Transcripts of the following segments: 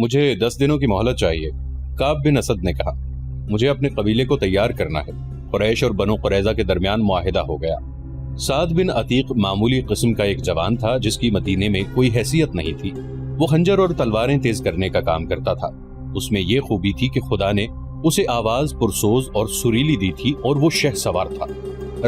مجھے 10 دنوں کی مہلت چاہیے، کعب بن اسد نے کہا۔ مجھے اپنے قبیلے کو تیار کرنا ہے۔ قریش اور بنو قریظہ کے درمیان معاہدہ ہو گیا۔ سعد بن عتیق معمولی قسم کا ایک جوان تھا جس کی مدینے میں کوئی حیثیت نہیں تھی۔ وہ خنجر اور تلواریں تیز کرنے کا کام کرتا تھا۔ اس میں یہ خوبی تھی کہ خدا نے اسے آواز پرسوز اور سریلی دی تھی اور وہ شہ سوار تھا۔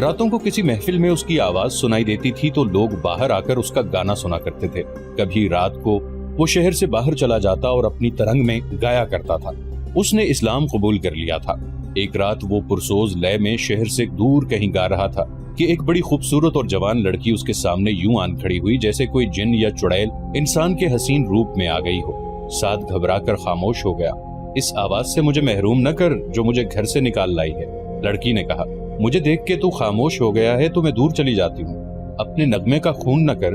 راتوں کو کسی محفل میں اس کی آواز سنائی دیتی تھی تو لوگ باہر آ کر اس کا گانا سنا کرتے تھے۔ کبھی رات کو وہ شہر سے باہر چلا جاتا اور اپنی ترنگ میں گایا کرتا تھا۔ اس نے اسلام قبول کر لیا تھا۔ ایک رات وہ پرسوز لے میں شہر سے دور کہیں گا رہا تھا کہ ایک بڑی خوبصورت اور جوان لڑکی اس کے سامنے یوں آن کھڑی ہوئی جیسے کوئی جن یا چڑیل انسان کے حسین روپ میں آ گئی ہو۔ سعد گھبرا کر خاموش ہو گیا۔ اس آواز سے مجھے محروم نہ کر جو مجھے گھر سے نکال لائی ہے، لڑکی نے کہا۔ مجھے دیکھ کے تو خاموش ہو گیا ہے تو میں دور چلی جاتی ہوں۔ اپنے نغمے کا خون نہ کر،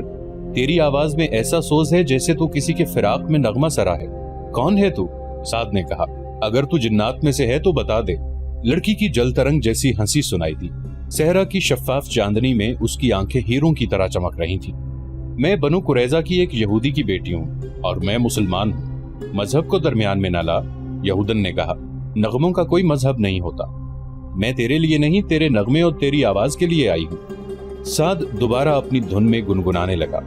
تیری آواز میں ایسا سوز ہے جیسے تو کسی کے فراق میں نغمہ سرا ہے۔ کون ہے تو؟ سعد نے کہا۔ اگر تو جنات میں سے ہے تو بتا دے۔ لڑکی کی جل ترنگ جیسی ہنسی سنائی دی۔ صحرا کی شفاف چاندنی میں اس کی آنکھیں ہیروں کی طرح چمک رہی تھیں۔ میں بنو قریظہ کی ایک یہودی کی بیٹی ہوں اور میں مسلمان ہوں۔ مذہب کو درمیان میں نہ لا، یہودن نے کہا۔ نغموں کا کوئی مذہب نہیں ہوتا۔ میں تیرے لیے نہیں، تیرے نغمے اور تیری آواز کے لیے آئی ہوں۔ سعد دوبارہ اپنی دھن میں گنگنانے لگا۔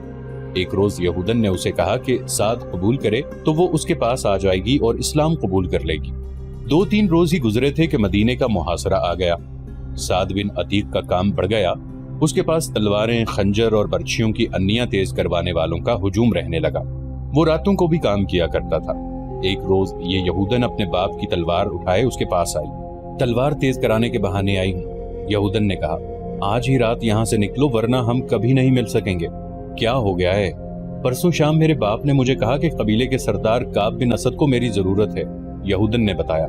ایک روز یہودن نے اسے کہا کہ سعد قبول کرے تو وہ اس کے پاس آ جائے گی اور اسلام قبول کر لے گی۔ 2-3 روز ہی گزرے تھے کہ مدینے کا محاصرہ آ گیا۔ سعد بن عتیق کا کام بڑھ گیا۔ اس کے پاس تلواریں، خنجر اور برچھیوں کی انیاں تیز کروانے والوں کا ہجوم رہنے لگا۔ وہ راتوں کو بھی کام کیا کرتا تھا۔ ایک روز یہ یہودن اپنے باپ کی تلوار اٹھائے اس کے پاس آئی۔ تلوار تیز کرانے کے بہانے آئی ہوں، یہودن نے کہا۔ آج ہی رات یہاں سے نکلو ورنہ ہم کبھی نہیں مل سکیں گے۔ کیا ہو گیا ہے؟ پرسوں شام میرے باپ نے مجھے کہا کہ قبیلے کے سردار کعب بن اسد کو میری ضرورت ہے، یہودن نے بتایا۔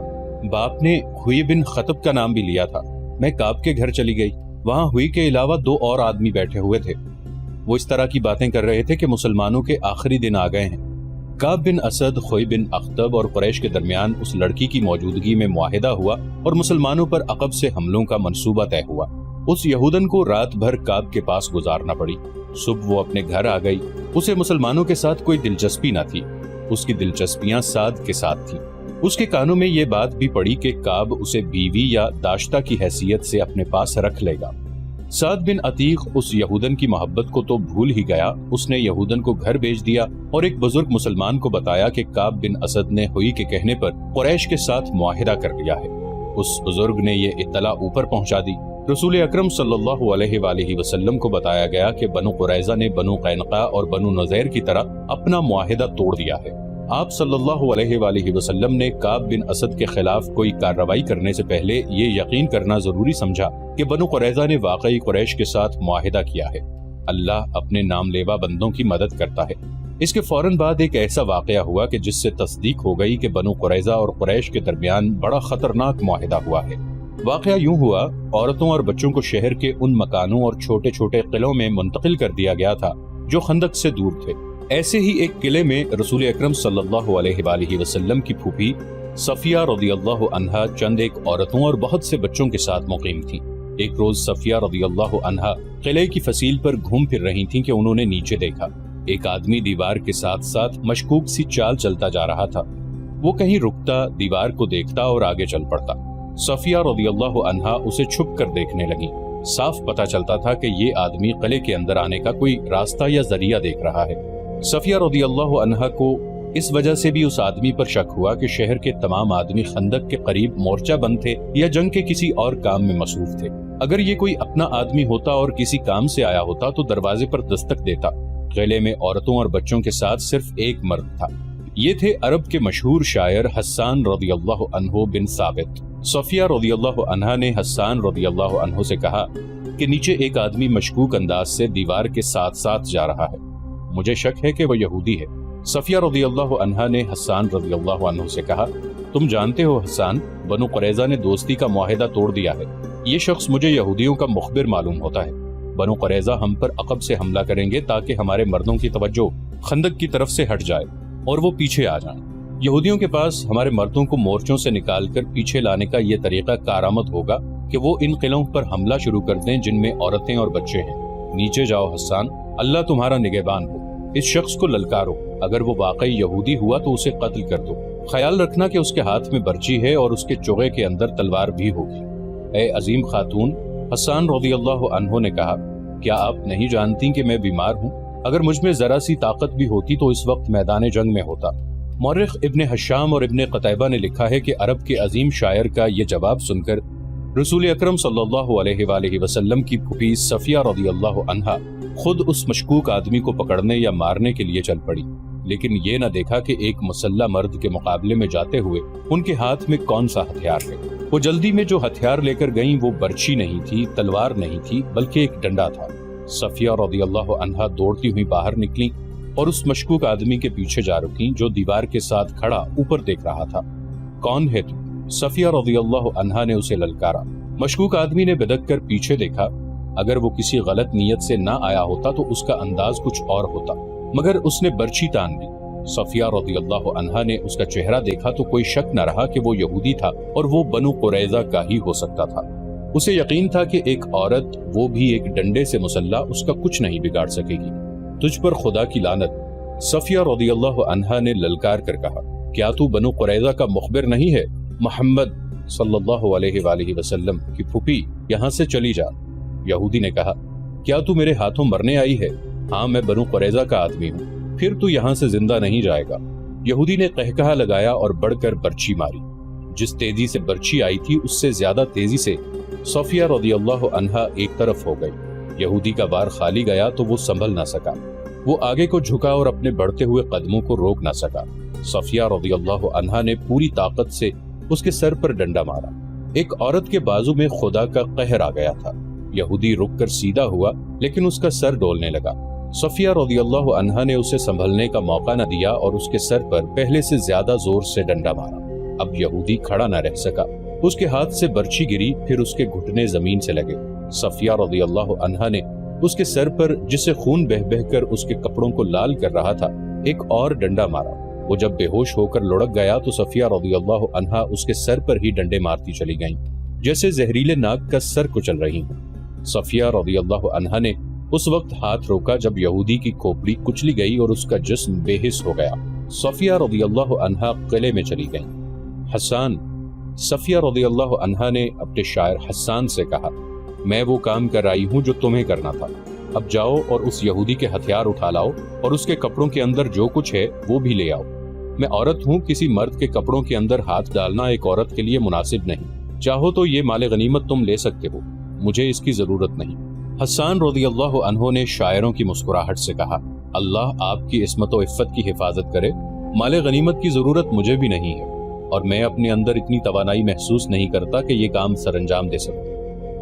باپ نے ہوئی بن خطب کا نام بھی لیا تھا۔ میں کعب کے گھر چلی گئی۔ وہاں ہوئی کے علاوہ 2 اور آدمی بیٹھے ہوئے تھے۔ وہ اس طرح کی باتیں کر رہے تھے کہ مسلمانوں کے آخری دن آ گئے ہیں۔ کعب بن اسد، خوئی بن اخطب اور قریش کے درمیان اس لڑکی کی موجودگی میں معاہدہ ہوا اور مسلمانوں پر عقب سے حملوں کا منصوبہ طے ہوا۔ اس یہودن کو رات بھر کعب کے پاس گزارنا پڑی۔ صبح وہ اپنے گھر آ گئی۔ اسے مسلمانوں کے ساتھ کوئی دلچسپی نہ تھی۔ اس کی دلچسپیاں سعد کے ساتھ تھیں۔ اس کے کانوں میں یہ بات بھی پڑی کہ کعب اسے بیوی یا داشتہ کی حیثیت سے اپنے پاس رکھ لے گا۔ سعد بن عتیق اس یہودن کی محبت کو تو بھول ہی گیا۔ اس نے یہودن کو گھر بھیج دیا اور ایک بزرگ مسلمان کو بتایا کہ کعب بن اسد نے ہوئی کے کہنے پر قریش کے ساتھ معاہدہ کر لیا ہے۔ اس بزرگ نے یہ اطلاع اوپر پہنچا دی۔ رسول اکرم صلی اللہ علیہ وآلہ وسلم کو بتایا گیا کہ بنو قریظہ نے بنو قینقاع اور بنو نذیر کی طرح اپنا معاہدہ توڑ دیا ہے۔ آپ صلی اللہ علیہ وآلہ وسلم نے کعب بن اسد کے خلاف کوئی کارروائی کرنے سے پہلے یہ یقین کرنا ضروری سمجھا کہ بنو قریظہ نے واقعی قریش کے ساتھ معاہدہ کیا ہے۔ اللہ اپنے نام لیوا بندوں کی مدد کرتا ہے۔ اس کے فوراً بعد ایک ایسا واقعہ ہوا کہ جس سے تصدیق ہو گئی کہ بنو قریظہ اور قریش کے درمیان بڑا خطرناک معاہدہ ہوا ہے۔ واقعہ یوں ہوا، عورتوں اور بچوں کو شہر کے ان مکانوں اور چھوٹے چھوٹے قلعوں میں منتقل کر دیا گیا تھا جو خندق سے دور تھے۔ ایسے ہی ایک قلعے میں رسول اکرم صلی اللہ علیہ وآلہ وسلم کی پھوپھی صفیہ رضی اللہ عنہا چند ایک عورتوں اور بہت سے بچوں کے ساتھ مقیم تھی۔ ایک روز صفیہ رضی اللہ عنہا قلعے کی فصیل پر گھوم پھر رہی تھیں کہ انہوں نے نیچے دیکھا ایک آدمی دیوار کے ساتھ ساتھ مشکوک سی چال چلتا جا رہا تھا۔ وہ کہیں رکتا، دیوار کو دیکھتا اور آگے چل پڑتا۔ صفیہ رضی اللہ عنہا اسے چھپ کر دیکھنے لگی۔ صاف پتہ چلتا تھا کہ یہ آدمی قلعے کے اندر آنے کا کوئی راستہ یا ذریعہ دیکھ رہا ہے۔ صفیہ رضی اللہ عنہا کو اس وجہ سے بھی اس آدمی پر شک ہوا کہ شہر کے تمام آدمی خندق کے قریب مورچہ بند تھے یا جنگ کے کسی اور کام میں مصروف تھے۔ اگر یہ کوئی اپنا آدمی ہوتا اور کسی کام سے آیا ہوتا تو دروازے پر دستک دیتا۔ قلعے میں عورتوں اور بچوں کے ساتھ صرف ایک مرد تھا۔ یہ تھے عرب کے مشہور شاعر حسان رضی اللہ عنہ بن ثابت۔ صفیہ رضی اللہ عنہا نے حسان رضی اللہ عنہ سے کہا کہ نیچے ایک آدمی مشکوک انداز سے دیوار کے ساتھ ساتھ جا رہا ہے، مجھے شک ہے کہ وہ یہودی ہے۔ صفیہ رضی اللہ عنہا نے حسان رضی اللہ عنہ سے کہا، تم جانتے ہو حسان، بنو قریظہ نے دوستی کا معاہدہ توڑ دیا ہے۔ یہ شخص مجھے یہودیوں کا مخبر معلوم ہوتا ہے۔ بنو قریظہ ہم پر عقب سے حملہ کریں گے تاکہ ہمارے مردوں کی توجہ خندق کی طرف سے ہٹ جائے اور وہ پیچھے آ جائیں۔ یہودیوں کے پاس ہمارے مردوں کو مورچوں سے نکال کر پیچھے لانے کا یہ طریقہ کارآمد ہوگا کہ وہ ان قلعوں پر حملہ شروع کر دیں جن میں عورتیں اور بچے ہیں۔ نیچے جاؤ حسان، اللہ تمہارا نگہبان ہو۔ اس شخص کو للکارو، اگر وہ واقعی یہودی ہوا تو اسے قتل کر دو، خیال رکھنا کہ اس کے ہاتھ میں برچی ہے اور اس کے چوغے کے اندر تلوار بھی ہوگی۔ اے عظیم خاتون، حسان رضی اللہ عنہ نے کہا، کیا آپ نہیں جانتی کہ میں بیمار ہوں؟ اگر مجھ میں ذرا سی طاقت بھی ہوتی تو اس وقت میدان جنگ میں ہوتا۔ مورخ ابن حشام اور ابن قتیبہ نے لکھا ہے کہ عرب کے عظیم شاعر کا یہ جواب سن کر رسول اکرم صلی اللہ علیہ وآلہ وسلم کی پھوپھی صفیہ رضی اللہ عنہا خود اس مشکوک آدمی کو پکڑنے یا مارنے کے لیے چل پڑی، لیکن یہ نہ دیکھا کہ ایک مسلح مرد کے مقابلے میں جاتے ہوئے ان کے ہاتھ میں کون سا ہتھیار ہے۔ وہ جلدی میں جو ہتھیار لے کر گئیں وہ برچی نہیں تھی، تلوار نہیں تھی، بلکہ ایک ڈنڈا تھا۔ صفیہ رضی اللہ عنہا دوڑتی ہوئی باہر نکلی اور اس مشکوک آدمی کے پیچھے جا رکیں جو دیوار کے ساتھ کھڑا اوپر دیکھ رہا تھا۔ کون ہے تو؟ صفیہ رضی اللہ عنہا نے اسے للکارا۔ مشکوک آدمی نے بدک کر پیچھے دیکھا۔ اگر وہ کسی غلط نیت سے نہ آیا ہوتا تو اس کا انداز کچھ اور ہوتا، مگر اس نے برچی تان دی۔ صفیہ رضی اللہ عنہا نے اس کا چہرہ دیکھا تو کوئی شک نہ رہا کہ وہ یہودی تھا اور وہ بنو قریظہ کا ہی ہو سکتا تھا۔ اسے یقین تھا کہ ایک عورت، وہ بھی ایک ڈنڈے سے مسلح، اس کا کچھ نہیں بگاڑ سکے گی۔ تجھ پر خدا کی لعنت، صفیہ رضی اللہ عنہا نے للکار کر کہا، کیا تو بنو قریظہ کا مخبر نہیں ہے؟ محمد صلی اللہ علیہ وآلہ وسلم کی پھوپھی، یہاں سے چلی جا۔ یہودی نے کہا، کیا تو میرے ہاتھوں مرنے آئی ہے؟ ہاں، میں بنو قریظہ کا آدمی ہوں۔ پھر تو یہاں سے زندہ نہیں جائے گا۔ یہودی نے قہقہا لگایا اور بڑھ کر برچی ماری۔ جس تیزی سے برچی آئی تھی اس سے زیادہ تیزی سے صفیہ رضی اللہ عنہا ایک طرف ہو گئی۔ یہودی کا بار خالی گیا تو وہ سنبھل نہ سکا۔ وہ آگے کو جھکا اور اپنے بڑھتے ہوئے قدموں کو روک نہ سکا۔ صفیہ رضی اللہ عنہا نے پوری طاقت سے اس کے سر پر ڈنڈا مارا۔ ایک عورت کے بازو میں خدا کا قہر آ گیا تھا۔ یہودی رک کر سیدھا ہوا لیکن اس کا سر ڈولنے لگا۔ صفیہ رضی اللہ عنہا نے اسے سنبھلنے کا موقع نہ دیا اور اس کے سر پر پہلے سے زیادہ زور سے ڈنڈا مارا۔ اب یہودی کھڑا نہ رہ سکا۔ اس کے ہاتھ سے برچی گری، پھر اس کے گھٹنے زمین سے لگے۔ صفیہ رضی اللہ عنہا نے اس کے سر پر، جسے خون بہ بہ کر اس کے کپڑوں کو لال کر رہا تھا، ایک اور ڈنڈا مارا۔ وہ جب بے ہوش ہو کر لڑک گیا تو صفیہ رضی اللہ عنہا اس کے سر پر ہی ڈنڈے مارتی چلی گئیں، جیسے زہریلے ناگ کا سر کچل رہی ہوں۔ صفیہ رضی اللہ عنہا نے اس وقت ہاتھ روکا جب یہودی کی کھوپڑی کچلی گئی اور اس کا جسم بے حس ہو گیا۔ صفیہ رضی اللہ عنہا قلعے میں چلی گئیں۔ حسان، صفیہ رضی اللہ عنہا نے اپنے شاعر حسان سے کہا، میں وہ کام کر آئی ہوں جو تمہیں کرنا تھا۔ اب جاؤ اور اس یہودی کے ہتھیار اٹھا لاؤ اور اس کے کپڑوں کے اندر جو کچھ ہے وہ بھی لے آؤ۔ میں عورت ہوں، کسی مرد کے کپڑوں کے اندر ہاتھ ڈالنا ایک عورت کے لیے مناسب نہیں۔ چاہو تو یہ مال غنیمت تم لے سکتے ہو، مجھے اس کی ضرورت نہیں۔ حسان رضی اللہ عنہ نے شاعروں کی مسکراہٹ سے کہا، اللہ آپ کی عصمت و عفت کی حفاظت کرے، مال غنیمت کی ضرورت مجھے بھی نہیں ہے اور میں اپنے اندر اتنی توانائی محسوس نہیں کرتا کہ یہ کام سر انجام دے سکوں۔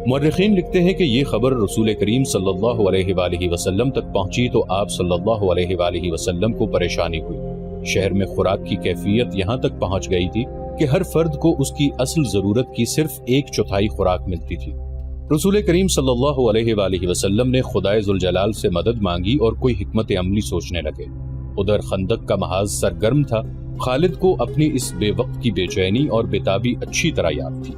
مورخین لکھتے ہیں کہ یہ خبر رسول کریم صلی اللہ علیہ وآلہ وسلم تک پہنچی تو آپ صلی اللہ علیہ وآلہ وسلم کو پریشانی ہوئی۔ شہر میں خوراک کی کیفیت یہاں تک پہنچ گئی تھی کہ ہر فرد کو اس کی اصل ضرورت کی صرف 1/4 خوراک ملتی تھی۔ رسول کریم صلی اللہ علیہ وآلہ وسلم نے خدائے ذوالجلال سے مدد مانگی اور کوئی حکمت عملی سوچنے لگے۔ ادھر خندق کا محاذ سرگرم تھا۔ خالد کو اپنی اس بے وقت کی بے چینی اور بےتابی اچھی طرح یاد تھی۔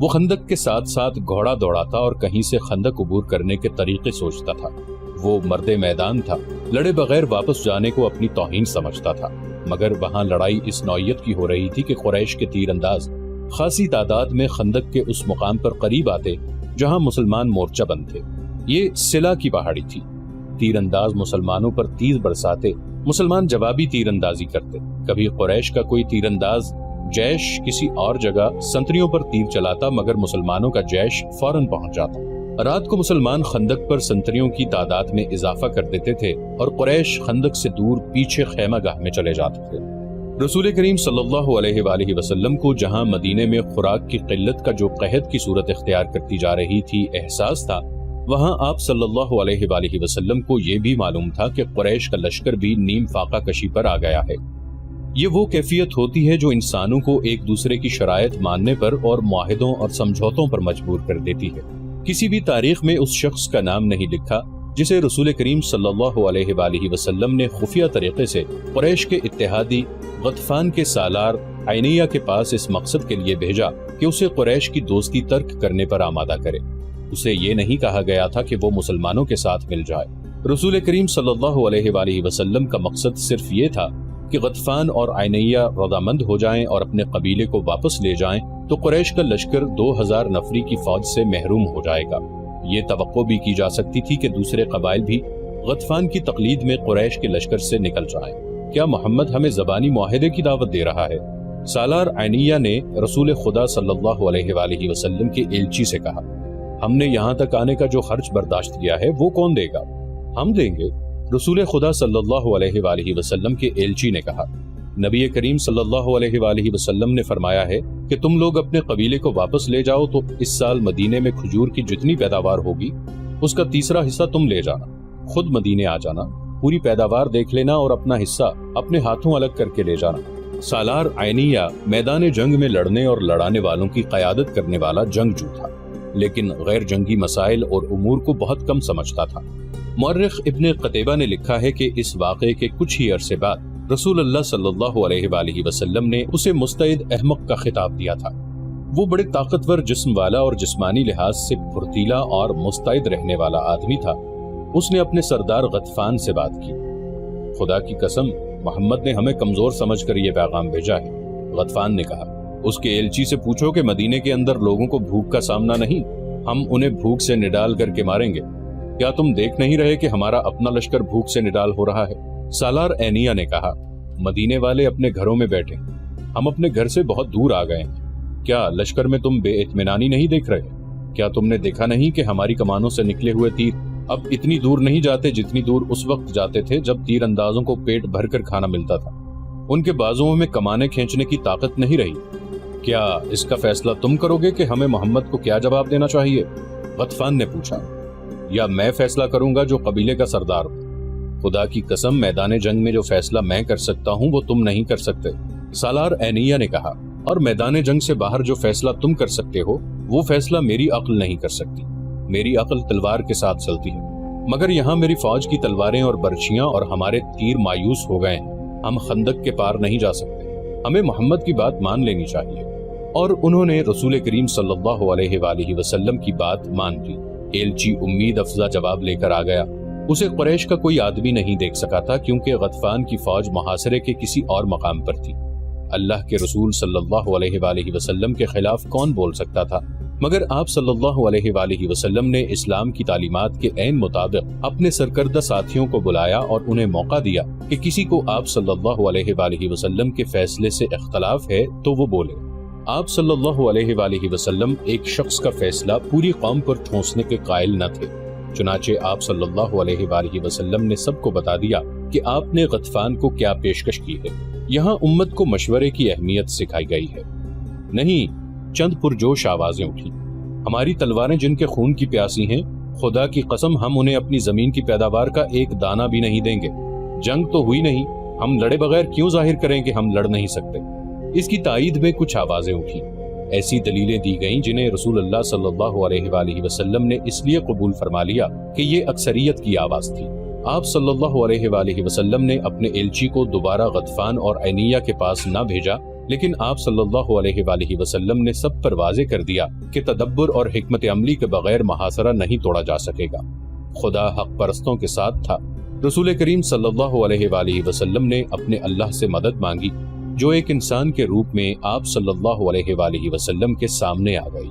وہ خندق کے ساتھ ساتھ گھوڑا دوڑاتا اور کہیں سے خندق عبور کرنے کے طریقے سوچتا تھا۔ وہ مرد میدان تھا، لڑے بغیر واپس جانے کو اپنی توہین سمجھتا تھا، مگر وہاں لڑائی اس نوعیت کی ہو رہی تھی کہ قریش کے تیر انداز خاصی تعداد میں خندق کے اس مقام پر قریب آتے جہاں مسلمان مورچہ بند تھے۔ یہ سلا کی پہاڑی تھی۔ تیر انداز مسلمانوں پر تیر برساتے، مسلمان جوابی تیر اندازی کرتے۔ کبھی قریش کا کوئی تیر انداز جیش کسی اور جگہ سنتریوں پر تیر چلاتا، مگر مسلمانوں کا جیش فوراً پہنچ جاتا۔ رات کو مسلمان خندق پر سنتریوں کی تعداد میں اضافہ کر دیتے تھے اور قریش خندق سے دور پیچھے خیمہ گاہ میں چلے جاتے تھے۔ رسول کریم صلی اللہ علیہ وآلہ وسلم کو جہاں مدینے میں خوراک کی قلت کا جو قحط کی صورت اختیار کرتی جا رہی تھی احساس تھا، وہاں آپ صلی اللہ علیہ وآلہ وسلم کو یہ بھی معلوم تھا کہ قریش کا لشکر بھی نیم فاقہ کشی پر آ گیا ہے۔ یہ وہ کیفیت ہوتی ہے جو انسانوں کو ایک دوسرے کی شرائط ماننے پر اور معاہدوں اور سمجھوتوں پر مجبور کر دیتی ہے۔ کسی بھی تاریخ میں اس شخص کا نام نہیں لکھا جسے رسول کریم صلی اللہ علیہ وآلہ وسلم نے خفیہ طریقے سے قریش کے اتحادی غطفان کے سالار عینیہ کے پاس اس مقصد کے لیے بھیجا کہ اسے قریش کی دوستی ترک کرنے پر آمادہ کرے۔ اسے یہ نہیں کہا گیا تھا کہ وہ مسلمانوں کے ساتھ مل جائے، رسول کریم صلی اللہ علیہ وآلہ وسلم کا مقصد صرف یہ تھا کہ غطفان اور عینیہ رضامند ہو جائیں اور اپنے قبیلے کو واپس لے جائیں تو قریش کا لشکر 2000 نفری کی فوج سے محروم ہو جائے گا۔ یہ توقع بھی کی جا سکتی تھی کہ دوسرے قبائل بھی غطفان کی تقلید میں قریش کے لشکر سے نکل جائیں۔ کیا محمد ہمیں زبانی معاہدے کی دعوت دے رہا ہے؟ سالار عینیہ نے رسول خدا صلی اللہ علیہ وآلہ وسلم کے ایلچی سے کہا، ہم نے یہاں تک آنے کا جو خرچ برداشت کیا ہے وہ کون دے گا؟ ہم دیں گے۔ رسول خدا صلی اللہ علیہ وآلہ وسلم کے ایلچی نے کہا، نبی کریم صلی اللہ علیہ وآلہ وسلم نے فرمایا ہے کہ تم لوگ اپنے قبیلے کو واپس لے جاؤ تو اس سال مدینے میں کھجور کی جتنی پیداوار ہوگی اس کا تیسرا حصہ تم لے جانا، خود مدینے آ جانا، پوری پیداوار دیکھ لینا اور اپنا حصہ اپنے ہاتھوں الگ کر کے لے جانا۔ سالار عینیہ میدان جنگ میں لڑنے اور لڑانے والوں کی قیادت کرنے والا جنگجو تھا، لیکن غیر جنگی مسائل اور امور کو بہت کم سمجھتا تھا۔ مورخ ابن قتیبہ نے لکھا ہے کہ اس واقعے کے کچھ ہی عرصے بعد رسول اللہ صلی اللہ علیہ وآلہ وسلم نے اسے مستعد احمق کا خطاب دیا تھا۔ وہ بڑے طاقتور جسم والا اور جسمانی لحاظ سے پھرتیلا اور مستعد رہنے والا آدمی تھا۔ اس نے اپنے سردار غطفان سے بات کی، خدا کی قسم محمد نے ہمیں کمزور سمجھ کر یہ پیغام بھیجا ہے۔ غطفان نے کہا، اس کے ایلچی سے پوچھو کہ مدینے کے اندر لوگوں کو بھوک کا سامنا نہیں، ہم انہیں بھوک سے نڈال کر کے ماریں گے۔ کیا تم دیکھ نہیں رہے کہ ہمارا اپنا لشکر بھوک سے نڈال ہو رہا ہے؟ سالار عینیہ نے کہا، مدینے والے اپنے گھروں میں بیٹھے، ہم اپنے گھر سے بہت دور آ گئے ہیں۔ کیا لشکر میں تم بے اطمینانی نہیں دیکھ رہے؟ کیا تم نے دیکھا نہیں کہ ہماری کمانوں سے نکلے ہوئے تیر اب اتنی دور نہیں جاتے جتنی دور اس وقت جاتے تھے جب تیر اندازوں کو پیٹ بھر کر کھانا ملتا تھا؟ ان کے بازوؤں میں کمانے کھینچنے کی طاقت نہیں رہی۔ کیا اس کا فیصلہ تم کرو گے کہ ہمیں محمد کو کیا جواب دینا چاہیے؟ غطفان نے پوچھا، یا میں فیصلہ کروں گا جو قبیلے کا سردار ہوں؟ خدا کی قسم میدان جنگ میں جو فیصلہ میں کر سکتا ہوں وہ تم نہیں کر سکتے۔ سالار عینیہ نے کہا، اور میدان جنگ سے باہر جو فیصلہ تم کر سکتے ہو وہ فیصلہ میری عقل نہیں کر سکتی۔ میری عقل تلوار کے ساتھ چلتی ہے، مگر یہاں میری فوج کی تلواریں اور برچیاں اور ہمارے تیر مایوس ہو گئے ہیں، ہم خندق کے پار نہیں جا سکتے، ہمیں محمد کی بات مان لینی چاہیے۔ اور انہوں نے رسول کریم صلی اللہ علیہ وآلہ وسلم کی بات مان لی۔ ایلچی امید افزا جواب لے کر آ گیا۔ اسے قریش کا کوئی آدمی نہیں دیکھ سکا تھا کیونکہ غطفان کی فوج محاصرے کے کسی اور مقام پر تھی۔ اللہ کے رسول صلی اللہ علیہ وآلہ وسلم کے خلاف کون بول سکتا تھا؟ مگر آپ صلی اللہ علیہ وآلہ وسلم نے اسلام کی تعلیمات کے عین مطابق اپنے سرکردہ ساتھیوں کو بلایا اور انہیں موقع دیا کہ کسی کو آپ صلی اللہ علیہ وآلہ وسلم کے فیصلے سے اختلاف ہے تو وہ بولے۔ آپ صلی اللہ علیہ وآلہ وسلم ایک شخص کا فیصلہ پوری قوم پر ٹھونسنے کے قائل نہ تھے، چنانچہ آپ صلی اللہ علیہ وآلہ وسلم نے سب کو بتا دیا کہ آپ نے غطفان کو کیا پیشکش کی ہے۔ یہاں امت کو مشورے کی اہمیت سکھائی گئی ہے۔ نہیں، چند پرجوش آوازیں اٹھی، ہماری تلواریں جن کے خون کی پیاسی ہیں، خدا کی قسم ہم انہیں اپنی زمین کی پیداوار کا ایک دانہ بھی نہیں دیں گے۔ جنگ تو ہوئی نہیں، ہم لڑے بغیر کیوں ظاہر کریں کہ ہم لڑ نہیں سکتے؟ اس کی تائید میں کچھ آوازیں اٹھی۔ ایسی دلیلیں دی گئیں جنہیں رسول اللہ صلی اللہ علیہ وآلہ وسلم نے اس لیے قبول فرما لیا کہ یہ اکثریت کی آواز تھی۔ آپ صلی اللہ علیہ وآلہ وسلم نے اپنے ایلچی کو دوبارہ غطفان اور عینیہ کے پاس نہ بھیجا، لیکن آپ صلی اللہ علیہ وآلہ وسلم نے سب پر واضح کر دیا کہ تدبر اور حکمت عملی کے بغیر محاصرہ نہیں توڑا جا سکے گا۔ خدا حق پرستوں کے ساتھ تھا۔ رسول کریم صلی اللہ علیہ وآلہ وسلم نے اپنے اللہ سے مدد مانگی جو ایک انسان کے روپ میں آپ صلی اللہ علیہ وآلہ وسلم کے سامنے آ گئی۔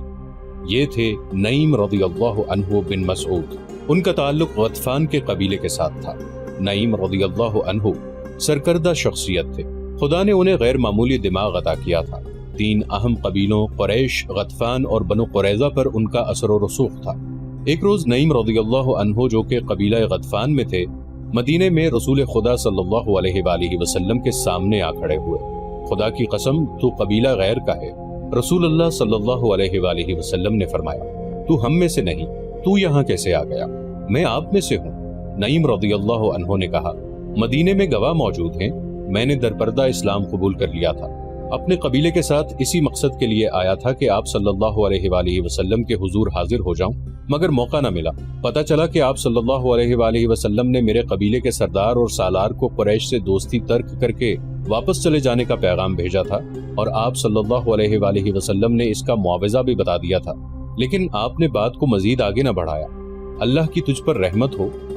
یہ تھے نعیم رضی اللہ عنہ بن مسعود۔ ان کا تعلق غطفان کے قبیلے کے ساتھ تھا۔ نعیم رضی اللہ عنہ سرکردہ شخصیت تھے، خدا نے انہیں غیر معمولی دماغ عطا کیا تھا۔ 3 اہم قبیلوں قریش، غطفان اور بنو قریظہ پر ان کا اثر و رسوخ تھا۔ ایک روز نعیم رضی اللہ عنہ جو کہ قبیلہ غطفان میں تھے، مدینے میں رسول خدا صلی اللہ علیہ وآلہ وسلم کے سامنے آ کھڑے ہوئے۔ خدا کی قسم تو قبیلہ غیر کا ہے۔ رسول اللہ صلی اللہ علیہ وآلہ وسلم نے فرمایا، تو ہم میں سے نہیں، تو یہاں کیسے آ گیا؟ میں آپ میں سے ہوں۔ نعیم رضی اللہ عنہ نے کہا، مدینے میں گواہ موجود ہیں، میں نے درپردہ اسلام قبول کر لیا تھا، اپنے قبیلے کے ساتھ اسی مقصد کے لیے آیا تھا کہ آپ صلی اللہ علیہ وآلہ وسلم کے حضور حاضر ہو جاؤں، مگر موقع نہ ملا۔ پتہ چلا کہ آپ صلی اللہ علیہ وآلہ وسلم نے میرے قبیلے کے سردار اور سالار کو قریش سے دوستی ترک کر کے واپس چلے جانے کا پیغام بھیجا تھا، اور آپ صلی اللہ علیہ وآلہ وسلم نے اس کا معاوضہ بھی بتا دیا تھا، لیکن آپ نے بات کو مزید آگے نہ بڑھایا۔ اللہ کی تجھ پر رحمت ہو،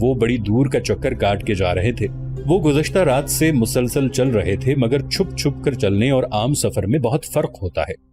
وہ بڑی دور کا چکر کاٹ کے جا رہے تھے۔ وہ گزشتہ رات سے مسلسل چل رہے تھے، مگر چھپ چھپ کر چلنے اور عام سفر میں بہت فرق ہوتا ہے۔